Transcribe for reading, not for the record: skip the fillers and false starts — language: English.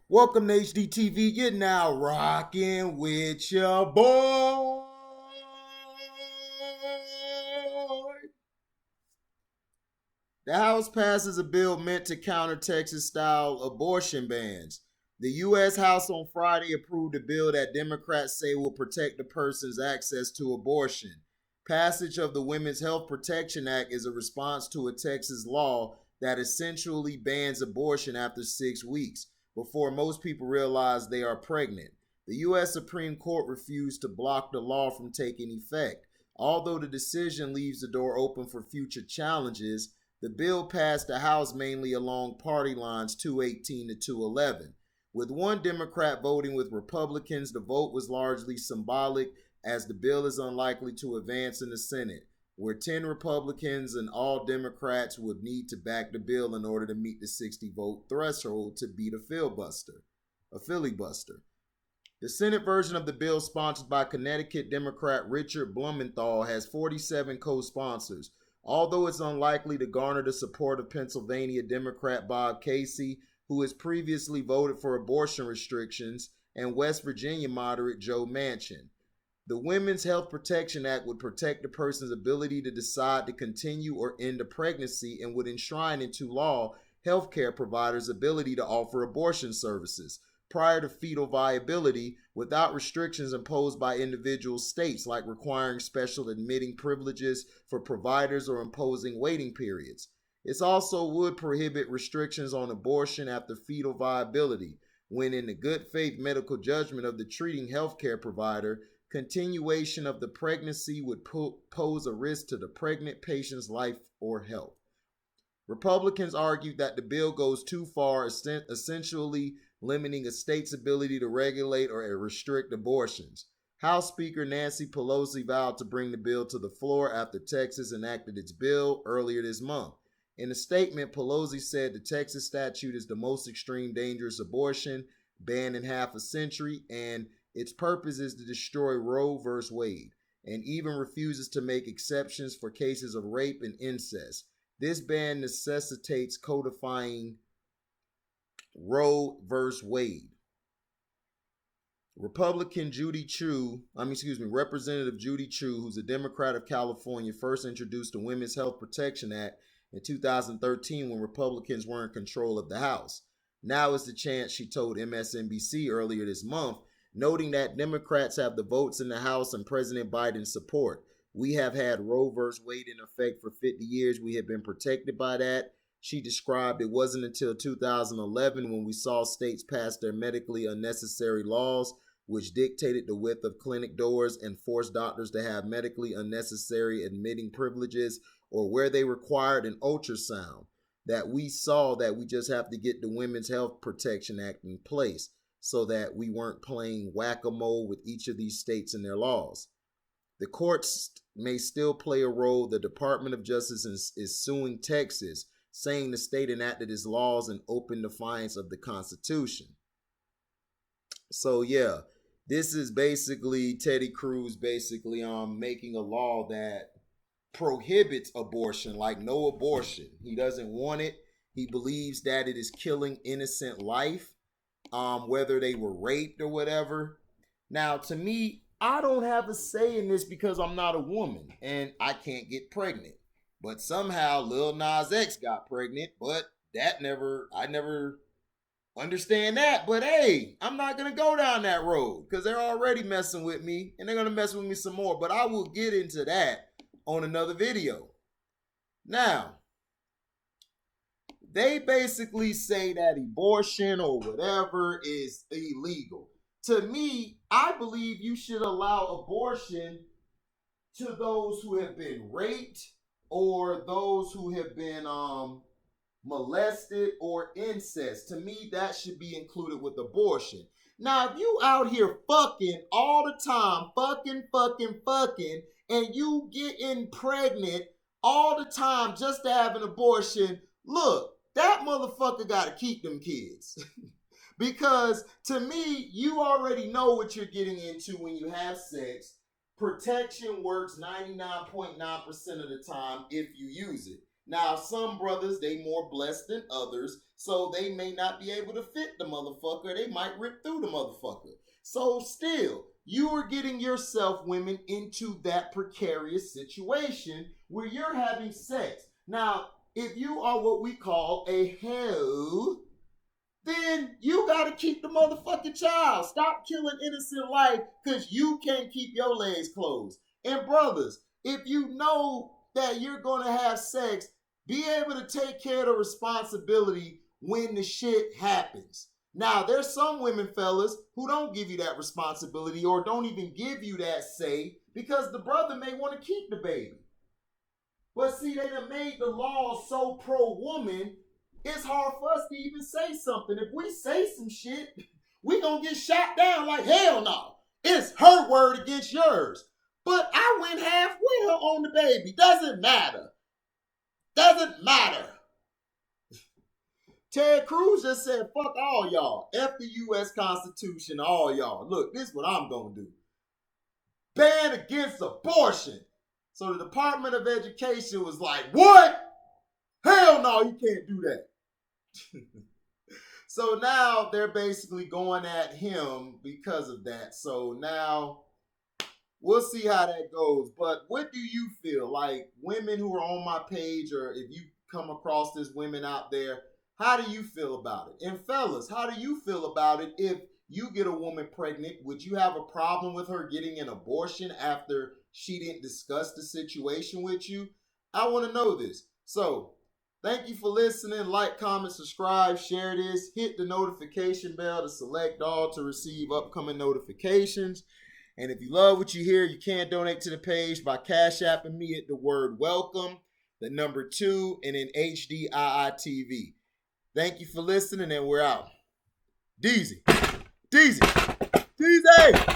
Welcome to HDTV. You're now rocking with your boy. The House passes a bill meant to counter Texas-style abortion bans. The U.S. House on Friday approved a bill that Democrats say will protect the person's access to abortion. Passage of the Women's Health Protection Act is a response to a Texas law that essentially bans abortion after 6 weeks, before most people realize they are pregnant. The U.S. Supreme Court refused to block the law from taking effect. Although the decision leaves the door open for future challenges, the bill passed the House mainly along party lines 218 to 211. With one Democrat voting with Republicans, the vote was largely symbolic, as the bill is unlikely to advance in the Senate, where 10 Republicans and all Democrats would need to back the bill in order to meet the 60-vote threshold to beat a filibuster. The Senate version of the bill, sponsored by Connecticut Democrat Richard Blumenthal, has 47 co-sponsors. Although it's unlikely to garner the support of Pennsylvania Democrat Bob Casey, who has previously voted for abortion restrictions, and West Virginia moderate Joe Manchin. The Women's Health Protection Act would protect the person's ability to decide to continue or end a pregnancy and would enshrine into law healthcare providers' ability to offer abortion services prior to fetal viability without restrictions imposed by individual states, like requiring special admitting privileges for providers or imposing waiting periods. It also would prohibit restrictions on abortion after fetal viability, when in the good faith medical judgment of the treating healthcare provider, continuation of the pregnancy would pose a risk to the pregnant patient's life or health. Republicans argued that the bill goes too far, essentially limiting a state's ability to regulate or restrict abortions. House Speaker Nancy Pelosi vowed to bring the bill to the floor after Texas enacted its bill earlier this month. In a statement, Pelosi said the Texas statute is the most extreme dangerous abortion banned in half a century, and its purpose is to destroy Roe v. Wade, and even refuses to make exceptions for cases of rape and incest. This ban necessitates codifying Roe v. Wade. Representative Judy Chu, who's a Democrat of California, first introduced the Women's Health Protection Act in 2013 when Republicans were in control of the House. Now is the chance, she told MSNBC earlier this month, noting that Democrats have the votes in the House and President Biden's support. We have had Roe v. Wade in effect for 50 years. We have been protected by that. She described it wasn't until 2011 when we saw states pass their medically unnecessary laws, which dictated the width of clinic doors and forced doctors to have medically unnecessary admitting privileges, or where they required an ultrasound, that we saw that we just have to get the Women's Health Protection Act in place so that we weren't playing whack-a-mole with each of these states and their laws. The courts may still play a role. The Department of Justice is suing Texas, saying the state enacted its laws in open defiance of the Constitution. So yeah, this is basically Teddy Cruz making a law that prohibits abortion, like no abortion. He doesn't want it. He believes that it is killing innocent life, whether they were raped or whatever. Now, to me, I don't have a say in this because I'm not a woman and I can't get pregnant. But somehow Lil Nas X got pregnant, but I never understand that. But hey, I'm not going to go down that road because they're already messing with me and they're going to mess with me some more. But I will get into that on another video. Now, they basically say that abortion or whatever is illegal. To me, I believe you should allow abortion to those who have been raped or those who have been molested or incest. To me, that should be included with abortion. Now, if you out here fucking all the time, fucking, and you getting pregnant all the time just to have an abortion, look, that motherfucker got to keep them kids. Because to me, you already know what you're getting into when you have sex. Protection works 99.9% of the time if you use it. Now, some brothers, they more blessed than others, so they may not be able to fit the motherfucker. They might rip through the motherfucker. So still, you are getting yourself, women, into that precarious situation where you're having sex. Now, if you are what we call a hoe, then you got to keep the motherfucking child. Stop killing innocent life because you can't keep your legs closed. And brothers, if you know that you're going to have sex, be able to take care of the responsibility when the shit happens. Now, there's some women, fellas, who don't give you that responsibility or don't even give you that say because the brother may want to keep the baby. But see, they done made the law so pro-woman, it's hard for us to even say something. If we say some shit, we gonna get shot down like hell no. It's her word against yours. But I went half with her on the baby. Doesn't matter. Doesn't matter. Ted Cruz just said, fuck all y'all. F the U.S. Constitution, all y'all. Look, this is what I'm going to do. Ban against abortion. So the Department of Education was like, what? Hell no, you can't do that. So now they're basically going at him because of that. So now we'll see how that goes. But what do you feel? Like women who are on my page, or if you come across this women out there, how do you feel about it? And fellas, how do you feel about it if you get a woman pregnant? Would you have a problem with her getting an abortion after she didn't discuss the situation with you? I want to know this. So thank you for listening. Like, comment, subscribe, share this. Hit the notification bell to select all to receive upcoming notifications. And if you love what you hear, you can donate to the page by Cash Apping me at the word welcome, the number 2, and then HDIITV. Thank you for listening, and we're out. Deezy. Deezy. Deezy.